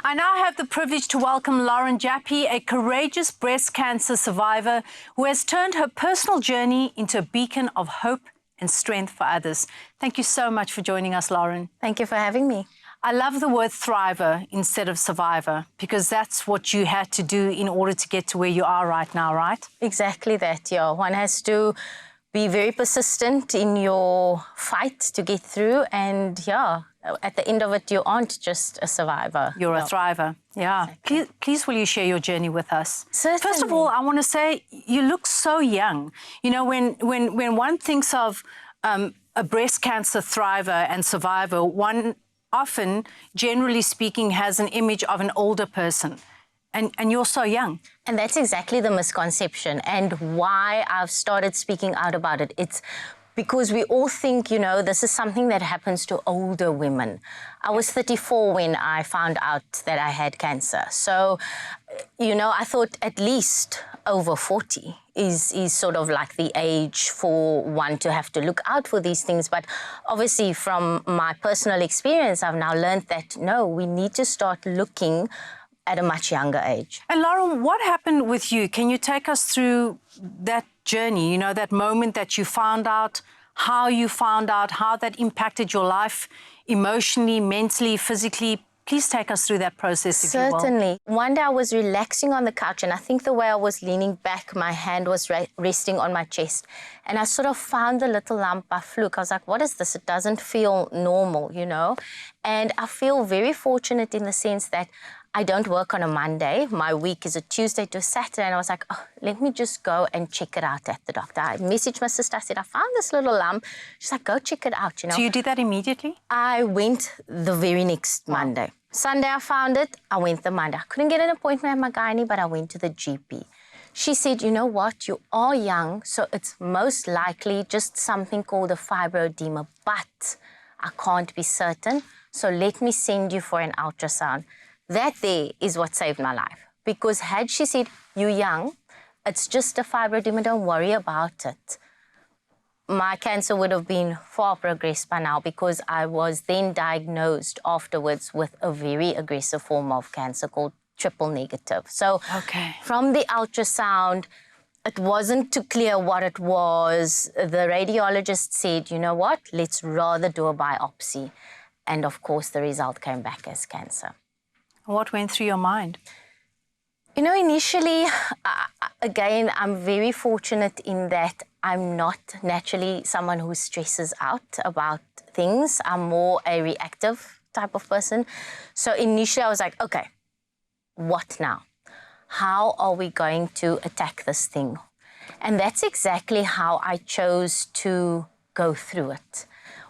I now have the privilege to welcome Lauren Jappie, a courageous breast cancer survivor who has turned her personal journey into a beacon of hope and strength for others. Thank you so much for joining us, Lauren. Thank you for having me. I love the word thriver instead of survivor, because that's what you had to do in order to get to where you are right now, right? Exactly that, yeah. One has to be very persistent in your fight to get through, and yeah, at the end of it, you aren't just a survivor. You're a thriver, yeah. Exactly. Please will you share your journey with us? Certainly. First of all, I want to say you look so young. You know, when one thinks of a breast cancer thriver and survivor, one often, generally speaking, has an image of an older person. And you're so young. And that's exactly the misconception and why I've started speaking out about it. It's because we all think, you know, this is something that happens to older women. I was 34 when I found out that I had cancer. So, you know, I thought at least over 40 is sort of like the age for one to have to look out for these things. But obviously from my personal experience, I've now learned that, no, we need to start looking at a much younger age. And Lauren, what happened with you? Can you take us through that journey, you know, that moment that you found out, how you found out, how that impacted your life emotionally, mentally, physically? Please take us through that process, if you will. Certainly. One day I was relaxing on the couch, and I think the way I was leaning back, my hand was resting on my chest. And I sort of found the little lump by fluke. I was like, what is this? It doesn't feel normal, you know? And I feel very fortunate in the sense that I don't work on a Monday. My week is a Tuesday to a Saturday. And I was like, oh, let me just go and check it out at the doctor. I messaged my sister. I said, I found this little lump. She's like, go check it out, you know. So you did that immediately? I went the very next Monday. Sunday I found it. I went the Monday. I couldn't get an appointment at my gynae, but I went to the GP. She said, you know what, you are young, so it's most likely just something called a fibroedema, but I can't be certain, so let me send you for an ultrasound. That there is what saved my life. Because had she said, you're young, it's just a fibroedema, don't worry about it, my cancer would have been far progressed by now, because I was then diagnosed afterwards with a very aggressive form of cancer called triple negative. So from the ultrasound, it wasn't too clear what it was. The radiologist said, you know what, let's rather do a biopsy. And of course, the result came back as cancer. What went through your mind? You know, initially, again, I'm very fortunate in that I'm not naturally someone who stresses out about things. I'm more a reactive type of person. So initially I was like, okay, what now? How are we going to attack this thing? And that's exactly how I chose to go through it.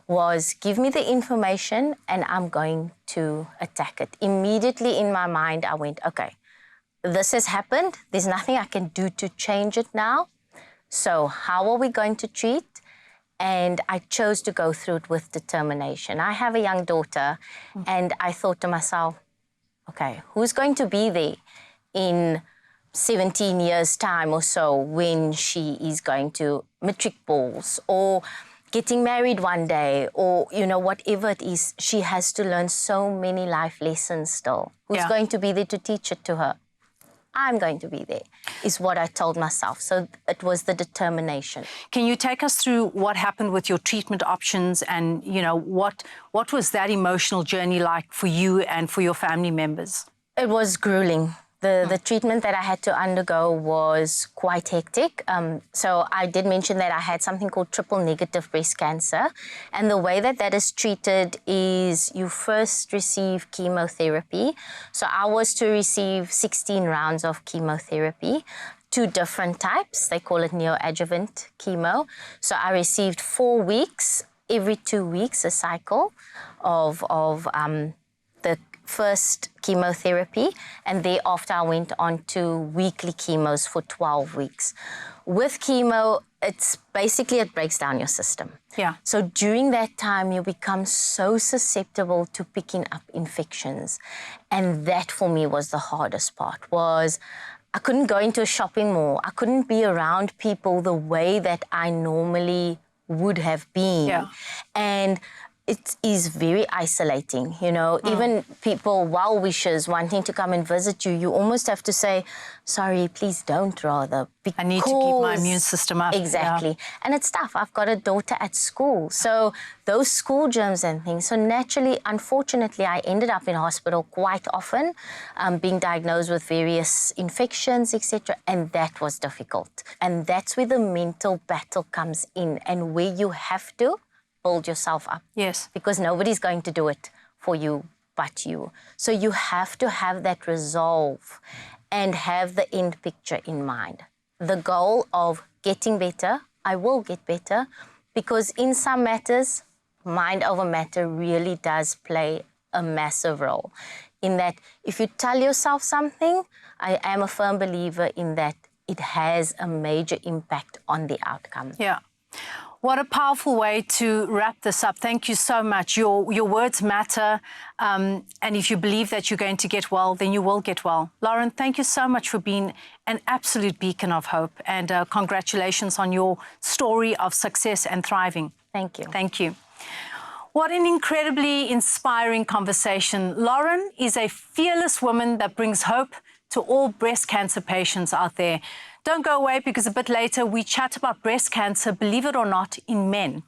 Was give me the information and I'm going to attack it. Immediately in my mind, I went, okay, this has happened. There's nothing I can do to change it now. So how are we going to treat? And I chose to go through it with determination. I have a young daughter, and I thought to myself, okay, who's going to be there in 17 years' time or so when she is going to matric balls or getting married one day, or, you know, whatever it is, she has to learn so many life lessons still. Who's going to be there to teach it to her? I'm going to be there, is what I told myself. So it was the determination. Can you take us through what happened with your treatment options and, you know, what was that emotional journey like for you and for your family members? It was grueling. The treatment that I had to undergo was quite hectic. So I did mention that I had something called triple negative breast cancer. And the way that is treated is you first receive chemotherapy. So I was to receive 16 rounds of chemotherapy, 2 different types. They call it neoadjuvant chemo. So I received 4 weeks, every 2 weeks, a cycle of the first chemotherapy, and thereafter I went on to weekly chemos for 12 weeks. With chemo, it's basically, it breaks down your system. Yeah. So during that time, you become so susceptible to picking up infections. And that for me was the hardest part, was I couldn't go into a shopping mall. I couldn't be around people the way that I normally would have been. Yeah. And it is very isolating, you know. Even people, well wishers, wanting to come and visit you, you almost have to say, sorry, please don't, rather. I need to keep my immune system up. Exactly. Yeah. And it's tough. I've got a daughter at school. So those school germs and things. So naturally, unfortunately, I ended up in hospital quite often, being diagnosed with various infections, etc. And that was difficult. And that's where the mental battle comes in, and where you have to build yourself up. Yes. Because nobody's going to do it for you but you. So you have to have that resolve and have the end picture in mind. The goal of getting better, I will get better, because in some matters, mind over matter really does play a massive role. In that, if you tell yourself something, I am a firm believer in that it has a major impact on the outcome. Yeah. What a powerful way to wrap this up. Thank you so much. Your words matter. And if you believe that you're going to get well, then you will get well. Lauren, thank you so much for being an absolute beacon of hope. And congratulations on your story of success and thriving. Thank you. Thank you. What an incredibly inspiring conversation. Lauren is a fearless woman that brings hope to all breast cancer patients out there. Don't go away, because a bit later we chat about breast cancer, believe it or not, in men.